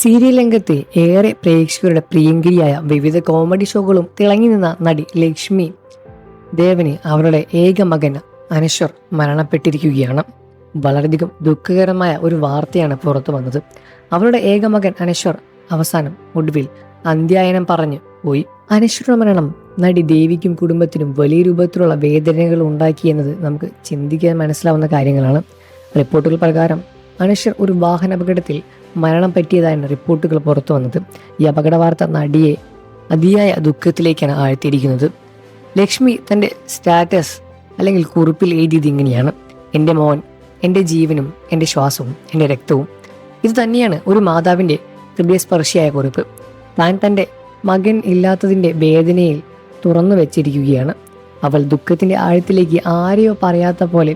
Serial രംഗത്തെ ഏറെ പ്രേക്ഷകരുടെ പ്രിയങ്കരിയായ വിവിധ കോമഡി ഷോകളും തിളങ്ങി നിന്ന നടി ലക്ഷ്മി ദേവന് അവരുടെ ഏക മകൻ അനശ്വർ മരണപ്പെട്ടിരിക്കുകയാണ്. വളരെയധികം ദുഃഖകരമായ ഒരു വാർത്തയാണ് പുറത്തു വന്നത്. അവരുടെ ഏക മകൻ അനശ്വർ അവസാനം ഒടുവിൽ അന്ത്യായനം പറഞ്ഞു പോയി. അനശ്വരുടെ മരണം നടി ദേവിക്കും കുടുംബത്തിനും വലിയ രൂപത്തിലുള്ള വേദനകൾ ഉണ്ടാക്കിയെന്നത് നമുക്ക് ചിന്തിക്കാൻ മനസ്സിലാവുന്ന കാര്യങ്ങളാണ്. റിപ്പോർട്ടുകൾ പ്രകാരം അനശ്വർ ഒരു വാഹനാപകടത്തിൽ മരണം പറ്റിയതായാണ് റിപ്പോർട്ടുകൾ പുറത്തു വന്നത്. ഈ അപകട വാർത്ത നടിയെ അതിയായ ദുഃഖത്തിലേക്കാണ് ആഴ്ത്തിയിരിക്കുന്നത്. ലക്ഷ്മി തൻ്റെ സ്റ്റാറ്റസ് അല്ലെങ്കിൽ കുറിപ്പിൽ എഴുതിയത് ഇങ്ങനെയാണ്: എൻ്റെ മോൻ എൻ്റെ ജീവനും എൻ്റെ ശ്വാസവും എൻ്റെ രക്തവും. ഇത് തന്നെയാണ് ഒരു മാതാവിൻ്റെ ഹൃദയസ്പർശിയായ കുറിപ്പ്. താൻ തൻ്റെ മകൻ ഇല്ലാത്തതിൻ്റെ വേദനയിൽ തുറന്നു വെച്ചിരിക്കുകയാണ്. അവൾ ദുഃഖത്തിൻ്റെ ആഴത്തിലേക്ക് ആരെയോ പറയാത്ത പോലെ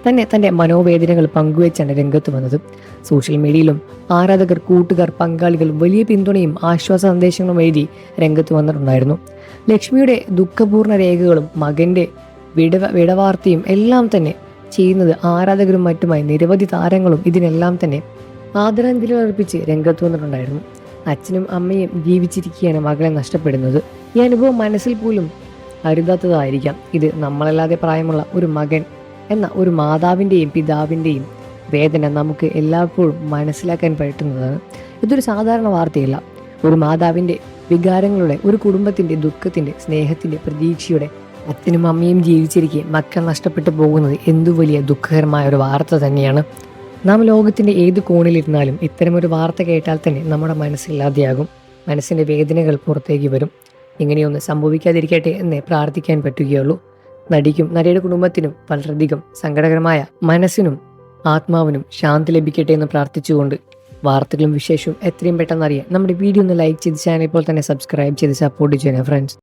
തന്നെ തൻ്റെ മനോവേദനകൾ പങ്കുവെച്ചാണ് രംഗത്ത് വന്നത്. സോഷ്യൽ മീഡിയയിലും ആരാധകർ, കൂട്ടുകാർ, പങ്കാളികൾ വലിയ പിന്തുണയും ആശ്വാസ സന്ദേശങ്ങളും എഴുതി രംഗത്ത് വന്നിട്ടുണ്ടായിരുന്നു. ലക്ഷ്മിയുടെ ദുഃഖപൂർണ്ണ രേഖകളും മകൻ്റെ വിടവാർത്തയും എല്ലാം തന്നെ ചെയ്യുന്നത് ആരാധകരും മറ്റുമായി നിരവധി താരങ്ങളും ഇതിനെല്ലാം തന്നെ ആദരാഞ്ജലി അർപ്പിച്ച് രംഗത്ത് വന്നിട്ടുണ്ടായിരുന്നു. അച്ഛനും അമ്മയും ജീവിച്ചിരിക്കുകയാണ് മകളെ നഷ്ടപ്പെടുന്നത്. ഈ അനുഭവം മനസ്സിൽ പോലും അരുതാത്തതായിരിക്കാം. ഇത് നമ്മളല്ലാതെ പ്രായമുള്ള ഒരു മകൻ എന്ന ഒരു മാതാവിൻ്റെയും പിതാവിൻ്റെയും വേദന നമുക്ക് എല്ലായ്പ്പോഴും മനസ്സിലാക്കാൻ പറ്റുന്നതാണ്. ഇതൊരു സാധാരണ വാർത്തയല്ല. ഒരു മാതാവിൻ്റെ വികാരങ്ങളുടെ, ഒരു കുടുംബത്തിൻ്റെ ദുഃഖത്തിൻ്റെ, സ്നേഹത്തിൻ്റെ, പ്രതീക്ഷയുടെ അച്ഛനും അമ്മയും ജീവിച്ചിരിക്കെ മക്കൾ നഷ്ടപ്പെട്ടു പോകുന്നത് എന്തു വലിയ ദുഃഖകരമായ ഒരു വാർത്ത തന്നെയാണ്. നാം ലോകത്തിൻ്റെ ഏത് കോണിലിരുന്നാലും ഇത്തരമൊരു വാർത്ത കേട്ടാൽ തന്നെ നമ്മുടെ മനസ്സില്ലാതെയാകും. മനസ്സിൻ്റെ വേദനകൾ പുറത്തേക്ക് വരും. ഇങ്ങനെയൊന്നും സംഭവിക്കാതിരിക്കട്ടെ എന്നേ പ്രാർത്ഥിക്കാൻ പറ്റുകയുള്ളൂ. നടിക്കും നടിയുടെ കുടുംബത്തിനും വളരെയധികം സങ്കടകരമായ മനസ്സിനും ആത്മാവിനും ശാന്തി ലഭിക്കട്ടെ എന്ന് പ്രാർത്ഥിച്ചുകൊണ്ട് വാർത്തകളും വിശേഷവും എത്രയും പെട്ടെന്ന് അറിയാൻ നമ്മുടെ വീഡിയോ ഒന്ന് ലൈക്ക് ചെയ്ത് ചാനൽ ഇപ്പോൾ തന്നെ സബ്സ്ക്രൈബ് ചെയ്ത് സപ്പോർട്ട് ചെയ്യണം ഫ്രണ്ട്സ്.